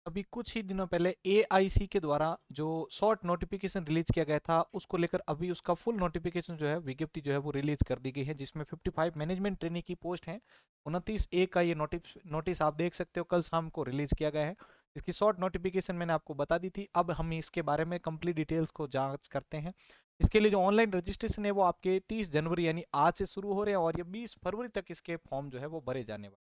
अभी कुछ ही दिनों पहले एआईसी के द्वारा जो शॉर्ट नोटिफिकेशन रिलीज किया गया था उसको लेकर अभी उसका फुल नोटिफिकेशन जो है विज्ञप्ति जो है वो रिलीज कर दी गई है, जिसमें 55 मैनेजमेंट ट्रेनी की पोस्ट है। 29/1 का ये नोटिस आप देख सकते हो, कल शाम को रिलीज किया गया है। इसकी शॉर्ट नोटिफिकेशन मैंने आपको बता दी थी। अब हम इसके बारे में कंप्लीट डिटेल्स को जांच करते हैं। इसके लिए जो ऑनलाइन रजिस्ट्रेशन है वो आपके 30 जनवरी यानी आज से शुरू हो रहे हैं और ये 20 फरवरी तक इसके फॉर्म जो है वो भरे जाने वाले।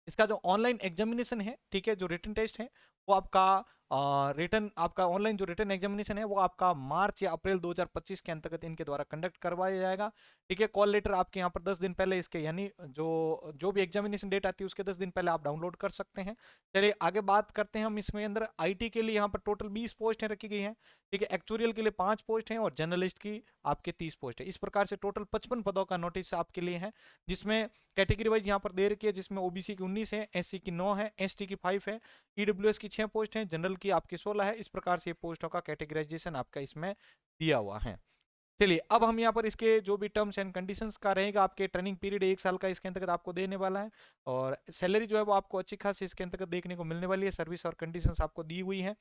इसका जो ऑनलाइन एग्जामिनेशन है, ठीक है, जो रिटन टेस्ट है वो आपका रिटन आपका ऑनलाइन जो रिटन एग्जामिनेशन है वो आपका मार्च या अप्रैल 2025 के अंतर्गत इनके द्वारा कंडक्ट करवाया जाएगा। ठीक है, कॉल लेटर आपके यहाँ पर 10 दिन पहले इसके यानी जो जो भी एग्जामिनेशन डेट आती है उसके 10 दिन पहले आप डाउनलोड कर सकते हैं। चलिए आगे बात करते हैं हम। इसमें अंदर आईटी के लिए यहाँ पर टोटल 20 पोस्टें रखी गई हैं। ठीक है, एक्चुरियल के लिए 5 पोस्ट हैं और जर्नलिस्ट की आपके 30 पोस्ट है। इस प्रकार से टोटल 55 पदों का नोटिस आपके लिए है, जिसमें कैटेगरी वाइज यहाँ पर दे रखी है, जिसमें ओबीसी की 19 है, एससी की 9 है, एसटी की 5 है, ईडब्ल्यूएस की 6 पोस्ट है, जनरल की आपकी 16 है। इस प्रकार से पोस्टों का कैटेगराइजेशन आपका इसमें दिया हुआ है। चलिए अब हम यहाँ पर इसके जो भी टर्म्स एंड कंडीशंस का रहेगा, आपके ट्रेनिंग पीरियड 1 साल का इसके अंतर्गत आपको देने वाला है और सैलरी जो है वो आपको अच्छी खासी इसके अंतर्गत देखने को मिलने वाली है। सर्विस और कंडीशंस आपको दी हुई है।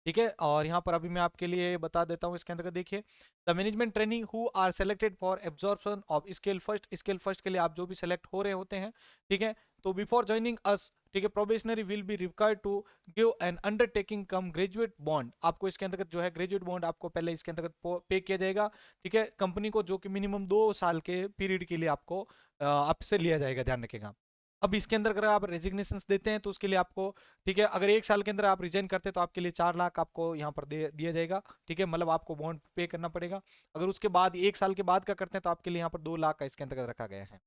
ठीक है, और यहाँ पर अभी मैं आपके लिए बता देता हूँ इसके अंतर्गत। देखिए, the management training who are selected for absorption of scale first के लिए आप जो भी सेलेक्ट हो रहे होते हैं, ठीक है, तो बिफोर ज्वाइनिंग अस, ठीक है, probationary will be required to give an undertaking cum graduate bond. आपको इसके अंतर्गत जो है ग्रेजुएट बॉन्ड आपको पहले इसके अंतर्गत पे किया जाएगा। ठीक है, कंपनी को जो कि मिनिमम 2 साल के पीरियड के लिए आपको आपसे लिया जाएगा, ध्यान रखेगा। अब इसके अंदर अगर आप रेजिग्नेशन देते हैं तो उसके लिए आपको, ठीक है, अगर 1 साल के अंदर आप रिजाइन करते हैं तो आपके लिए 4 लाख आपको यहाँ पर दिया जाएगा। ठीक है, मतलब आपको बॉन्ड पे करना पड़ेगा। अगर उसके बाद 1 साल के बाद का करते हैं तो आपके लिए यहाँ पर 2 लाख का इसके अंतर्गत रखा गया है।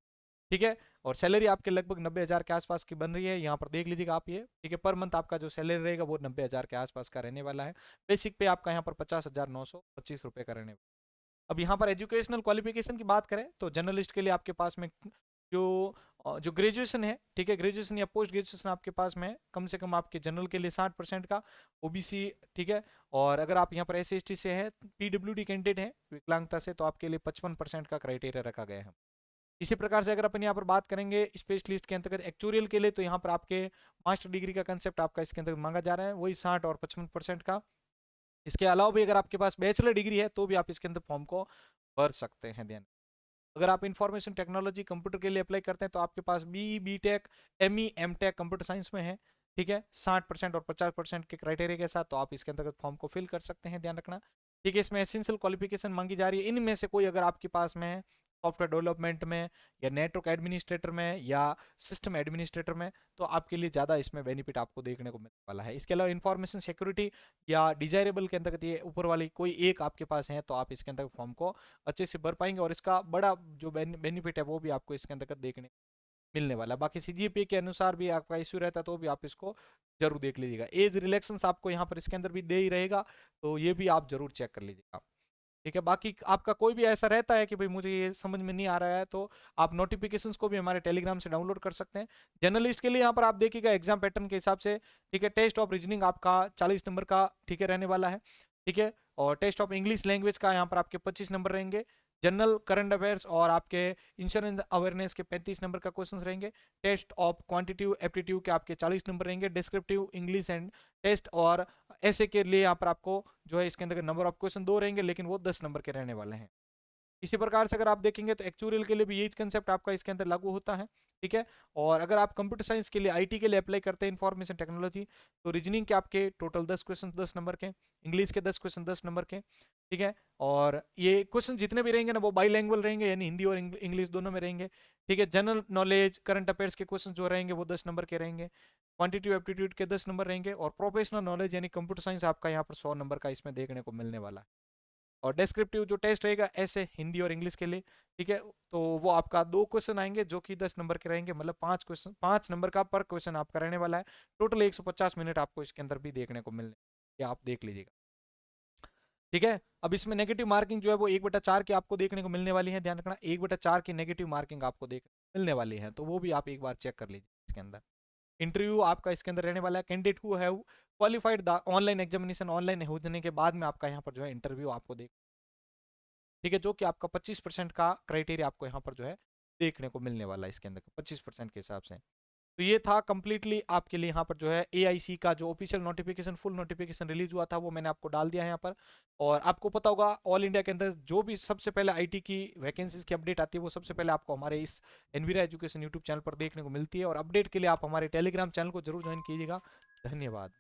ठीक है, और सैलरी आपके लगभग 90,000 के आसपास की बन रही है, यहाँ पर देख लीजिएगा आप ये। ठीक है, पर मंथ आपका जो सैलरी रहेगा वो 90,000 के आसपास का रहने वाला है। बेसिक पे आपका यहाँ पर 50,925 रुपये का रहने वाला है। अब यहाँ पर एजुकेशनल क्वालिफिकेशन की बात करें तो जर्नलिस्ट के लिए आपके पास में जो जो ग्रेजुएशन है, ठीक है, ग्रेजुएशन या पोस्ट ग्रेजुएशन आपके पास में कम से कम आपके जनरल के लिए 60% का, ओबीसी, ठीक है, और अगर आप यहाँ पर SC/ST से है, पीडब्ल्यूडी कैंडिडेट है विकलांगता से, तो आपके लिए 55% का क्राइटेरिया रखा गया है। इसी प्रकार से अगर अपन यहाँ पर बात करेंगे स्पेशलिस्ट के अंतर्गत एक्चुरियल के लिए, तो यहाँ पर आपके मास्टर डिग्री का कंसेप्ट आपका इसके अंदर मांगा जा रहा है, वही 60 और 55% का। इसके अलावा भी अगर आपके पास बैचलर डिग्री है तो भी आप इसके अंदर फॉर्म को भर सकते हैं। ध्यान, अगर आप इंफॉर्मेशन टेक्नोलॉजी कंप्यूटर के लिए अप्लाई करते हैं तो आपके पास B tech, M tech computer science में है। ठीक है, 60% और 50% के क्राइटेरिया के साथ तो आप इसके अंतर्गत फॉर्म को फिल कर सकते हैं, ध्यान रखना। ठीक है, इसमें एसेंशियल क्वालिफिकेशन मांगी जा रही है, इनमें से कोई अगर आपके पास में है सॉफ्टवेयर डेवलपमेंट में या नेटवर्क एडमिनिस्ट्रेटर में या सिस्टम एडमिनिस्ट्रेटर में, तो आपके लिए ज़्यादा इसमें बेनिफिट आपको देखने को मिलने वाला है। इसके अलावा इंफॉर्मेशन सिक्योरिटी या डिजायरेबल के अंतर्गत ये ऊपर वाली कोई एक आपके पास है तो आप इसके अंदर फॉर्म को अच्छे से भर पाएंगे और इसका बड़ा जो बेनिफिट है वो भी आपको इसके अंतर्गत देखने मिलने वाला है। बाकी सीजीपीए के अनुसार भी आपका इश्यू रहता है तो भी आप इसको जरूर देख लीजिएगा। एज रिलैक्सेंस आपको यहाँ पर इसके अंदर भी दे ही रहेगा, तो ये भी आप जरूर चेक कर लीजिएगा। ठीक है, बाकी आपका कोई भी ऐसा रहता है कि भाई मुझे ये समझ में नहीं आ रहा है तो आप नोटिफिकेशंस को भी हमारे टेलीग्राम से डाउनलोड कर सकते हैं। जर्नलिस्ट के लिए यहाँ पर आप देखिएगा एग्जाम पैटर्न के हिसाब से, ठीक है, टेस्ट ऑफ रीजनिंग आपका 40 नंबर का, ठीक है, रहने वाला है। ठीक है, और टेस्ट ऑफ इंग्लिश लैंग्वेज का यहाँ पर आपके 25 नंबर रहेंगे। जनरल करंट अफेयर्स और आपके इंश्योरेंस अवेयरनेस के 35 नंबर का क्वेश्चन रहेंगे। टेस्ट ऑफ क्वांटिटिव एप्टीट्यूड के आपके 40 नंबर रहेंगे। डिस्क्रिप्टिव इंग्लिश एंड टेस्ट और ऐसे के लिए यहाँ पर आपको जो है इसके अंदर नंबर ऑफ क्वेश्चन 2 रहेंगे, लेकिन वो 10 नंबर के रहने वाले हैं। इसी प्रकार से अगर आप देखेंगे तो एक्चुअल के लिए भी यही कंसेप्ट आपका इसके अंदर लागू होता है। ठीक है, और अगर आप कंप्यूटर साइंस के लिए आईटी के लिए अप्लाई करते हैं इंफॉर्मेशन टेक्नोलॉजी, तो रीजनिंग के आपके टोटल 10 क्वेश्चन 10 नंबर के, इंग्लिश के 10 क्वेश्चन 10 नंबर के। ठीक है, और ये क्वेश्चन जितने भी रहेंगे ना वो बाईलैंग्वेज रहेंगे, यानी हिंदी और इंग्लिश दोनों में रहेंगे। ठीक है, जनरल नॉलेज करंट अफेयर्स के क्वेश्चन जो रहेंगे वो 10 नंबर के रहेंगे। क्वांटिटिव एप्टीट्यूड के 10 नंबर रहेंगे और प्रोफेशनल नॉलेज यानी कंप्यूटर साइंस आपका यहाँ पर 100 नंबर का इसमें देखने को मिलने वाला है। और डिस्क्रिप्टिव जो टेस्ट रहेगा ऐसे हिंदी और इंग्लिश के लिए, ठीक है, तो वो आपका 2 क्वेश्चन आएंगे जो कि 10 नंबर के रहेंगे, मतलब 5 क्वेश्चन 5 नंबर का पर क्वेश्चन आपका रहने वाला है। टोटल 150 मिनट आपको इसके अंदर भी देखने को मिलने, या आप देख लीजिएगा। ठीक है, अब इसमें नेगेटिव मार्किंग जो है वो 1/4 की आपको देखने को मिलने वाली है, ध्यान रखना 1/4 की नेगेटिव मार्किंग आपको देख मिलने वाली है, तो वो भी आप एक बार चेक कर लीजिए इसके अंदर। इंटरव्यू आपका इसके अंदर रहने वाला है। Candidate who have qualified the online examination, online होने के बाद में आपका यहाँ पर जो है इंटरव्यू आपको देख, ठीक है, जो कि आपका 25% का क्राइटेरिया आपको यहाँ पर जो है देखने को मिलने वाला है इसके अंदर 25% के हिसाब से। तो ये था कंप्लीटली आपके लिए यहाँ पर जो है एआईसी का जो official notification, full notification release हुआ था वो मैंने आपको डाल दिया है यहाँ पर। और आपको पता होगा ऑल इंडिया के अंदर जो भी सबसे पहले आईटी की वैकेंसीज की अपडेट आती है वो सबसे पहले आपको हमारे इस एनवीरा एजुकेशन यूट्यूब चैनल पर देखने को मिलती है। और अपडेट के लिए आप हमारे टेलीग्राम चैनल को जरूर ज्वाइन कीजिएगा। धन्यवाद।